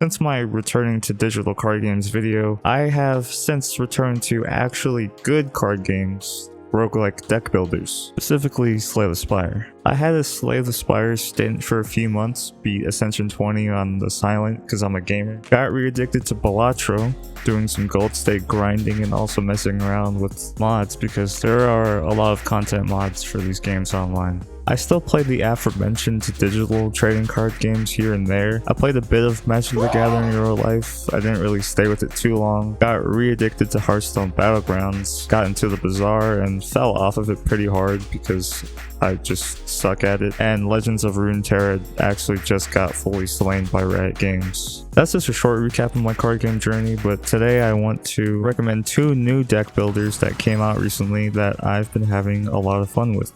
Since my returning to digital card games video, I have since returned to actually good card games, roguelike deck builders, specifically Slay the Spire. I had a Slay the Spire stint for a few months, beat Ascension 20 on the silent because I'm a gamer. Got re-addicted to Balatro, doing some gold stake grinding and also messing around with mods because there are a lot of content mods for these games online. I still play the aforementioned digital trading card games here and there. I played a bit of Magic the Gathering in real life. I didn't really stay with it too long. Got re-addicted to Hearthstone Battlegrounds, got into the Bazaar and fell off of it pretty hard because I just suck at it. And Legends of Runeterra actually just got fully slain by Riot Games. That's just a short recap of my card game journey, but today I want to recommend 2 new deck builders that came out recently that I've been having a lot of fun with.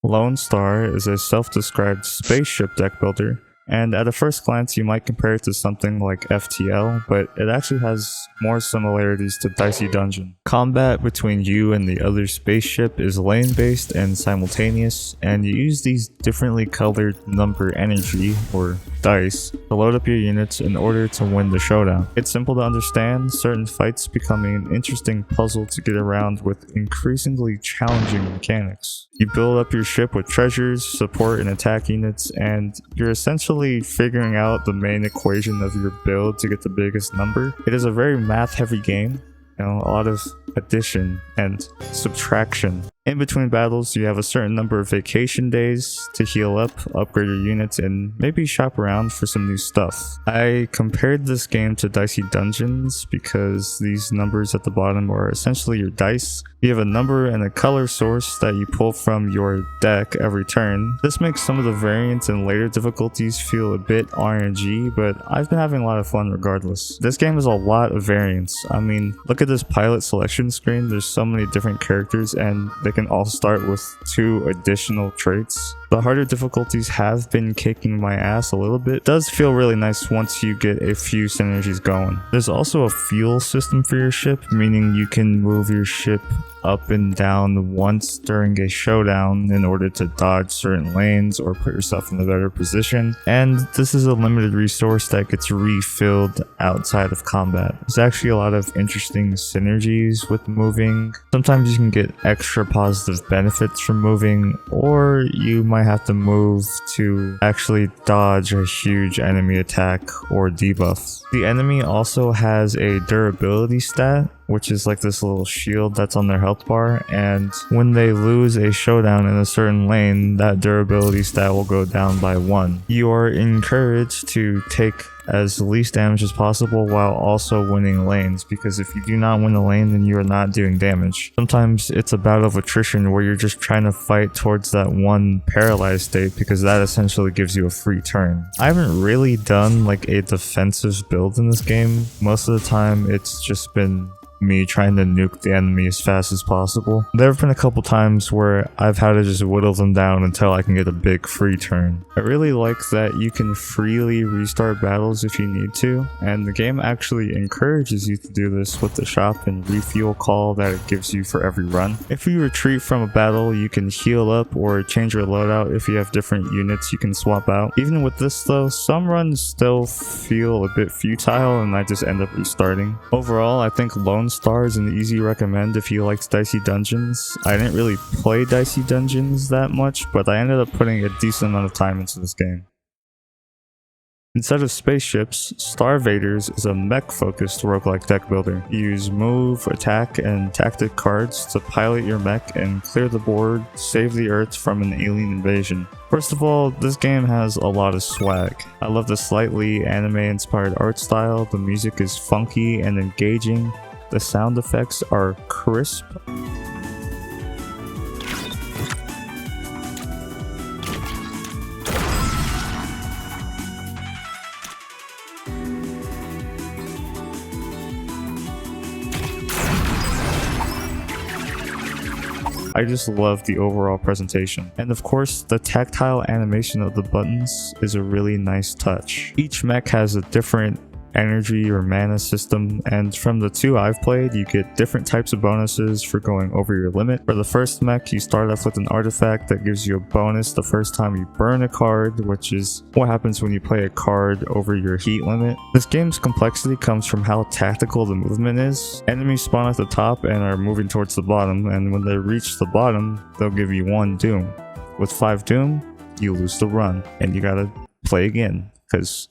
LONESTAR is a self-described spaceship deck builder, and at a first glance you might compare it to something like FTL, but it actually has more similarities to Dicey Dungeon. Combat between you and the other spaceship is lane-based and simultaneous, and you use these differently colored number energy, or dice, to load up your units in order to win the showdown. It's simple to understand, certain fights becoming an interesting puzzle to get around with increasingly challenging mechanics. You build up your ship with treasures, support and attack units, and you're essentially figuring out the main equation of your build to get the biggest number. It is a very math-heavy game, a lot of addition and subtraction. In between battles, you have a certain number of vacation days to heal up, upgrade your units, and maybe shop around for some new stuff. I compared this game to Dicey Dungeons because these numbers at the bottom are essentially your dice. You have a number and a color source that you pull from your deck every turn. This makes some of the variants and later difficulties feel a bit RNG, but I've been having a lot of fun regardless. This game has a lot of variants. I mean, look at this pilot selection screen. There's so many different characters and they can all start with 2 additional traits. The harder difficulties have been kicking my ass a little bit. It does feel really nice once you get a few synergies going. There's also a fuel system for your ship, meaning you can move your ship up and down once during a showdown in order to dodge certain lanes or put yourself in a better position. And this is a limited resource that gets refilled outside of combat. There's actually a lot of interesting synergies with moving. Sometimes you can get extra positive benefits from moving, or you might have to move to actually dodge a huge enemy attack or debuff. The enemy also has a durability stat, which is like this little shield that's on their health bar, and when they lose a showdown in a certain lane, that durability stat will go down by 1. You are encouraged to take as least damage as possible while also winning lanes, because if you do not win a lane, then you are not doing damage. Sometimes it's a battle of attrition where you're just trying to fight towards that one paralyzed state because that essentially gives you a free turn. I haven't really done like a defensive build in this game. Most of the time it's just been me trying to nuke the enemy as fast as possible. There have been a couple times where I've had to just whittle them down until I can get a big free turn. I really like that you can freely restart battles if you need to, and the game actually encourages you to do this with the shop and refuel call that it gives you for every run. If you retreat from a battle, you can heal up or change your loadout. If you have different units you can swap out. Even with this though, some runs still feel a bit futile and I just end up restarting. Overall, I think LONESTAR is an easy recommend if you liked Dicey Dungeons. I didn't really play Dicey Dungeons that much, but I ended up putting a decent amount of time into this game. Instead of spaceships, StarVaders is a mech-focused roguelike deck builder. You use move, attack, and tactic cards to pilot your mech and clear the board, save the Earth from an alien invasion. First of all, this game has a lot of swag. I love the slightly anime-inspired art style, the music is funky and engaging, the sound effects are crisp. I just love the overall presentation. And of course, the tactile animation of the buttons is a really nice touch. Each mech has a different energy or mana system, and from the two I've played, you get different types of bonuses for going over your limit. For the first mech, you start off with an artifact that gives you a bonus the first time you burn a card, which is what happens when you play a card over your heat limit. This game's complexity comes from how tactical the movement is. Enemies spawn at the top and are moving towards the bottom, and when they reach the bottom, they'll give you 1 doom. With 5 doom, you lose the run, and you gotta play again, because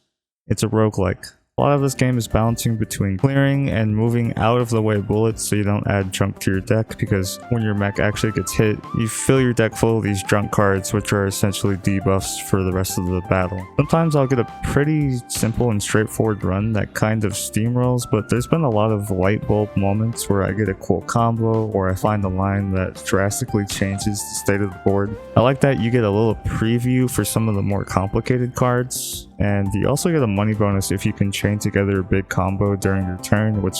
it's a roguelike. A lot of this game is balancing between clearing and moving out of the way of bullets so you don't add junk to your deck, because when your mech actually gets hit, you fill your deck full of these junk cards, which are essentially debuffs for the rest of the battle. Sometimes I'll get a pretty simple and straightforward run that kind of steamrolls, but there's been a lot of light bulb moments where I get a cool combo or I find a line that drastically changes the state of the board. I like that you get a little preview for some of the more complicated cards, and you also get a money bonus if you can chain together a big combo during your turn, which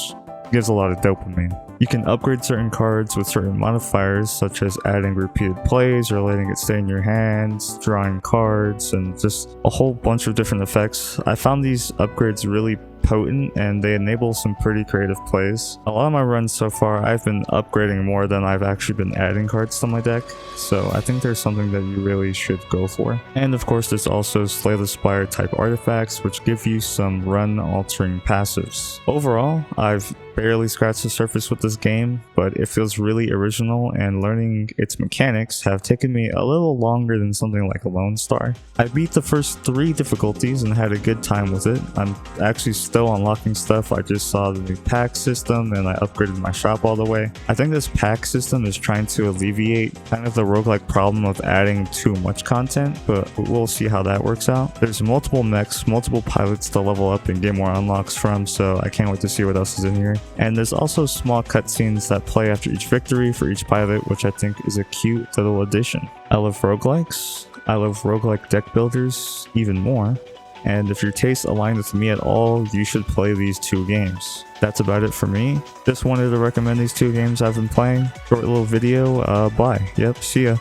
gives a lot of dopamine. You can upgrade certain cards with certain modifiers, such as adding repeated plays or letting it stay in your hands, drawing cards, and just a whole bunch of different effects. I found these upgrades really potent and they enable some pretty creative plays. A lot of my runs so far, I've been upgrading more than I've actually been adding cards to my deck, so I think there's something that you really should go for. And of course, there's also Slay the Spire type artifacts, which give you some run altering passives. Overall, I've barely scratched the surface with this game, but it feels really original, and learning its mechanics have taken me a little longer than something like LONESTAR. I beat the first 3 difficulties and had a good time with it. I'm actually still unlocking stuff. I just saw the new pack system and I upgraded my shop all the way. I think this pack system is trying to alleviate kind of the roguelike problem of adding too much content, but we'll see how that works out. There's multiple mechs, multiple pilots to level up and get more unlocks from, so I can't wait to see what else is in here. And there's also small cutscenes that play after each victory for each pilot, which I think is a cute little addition. I love roguelikes. I love roguelike deck builders even more. And if your tastes align with me at all, you should play these 2 games. That's about it for me. Just wanted to recommend these 2 games I've been playing. Short little video, bye. Yep, see ya.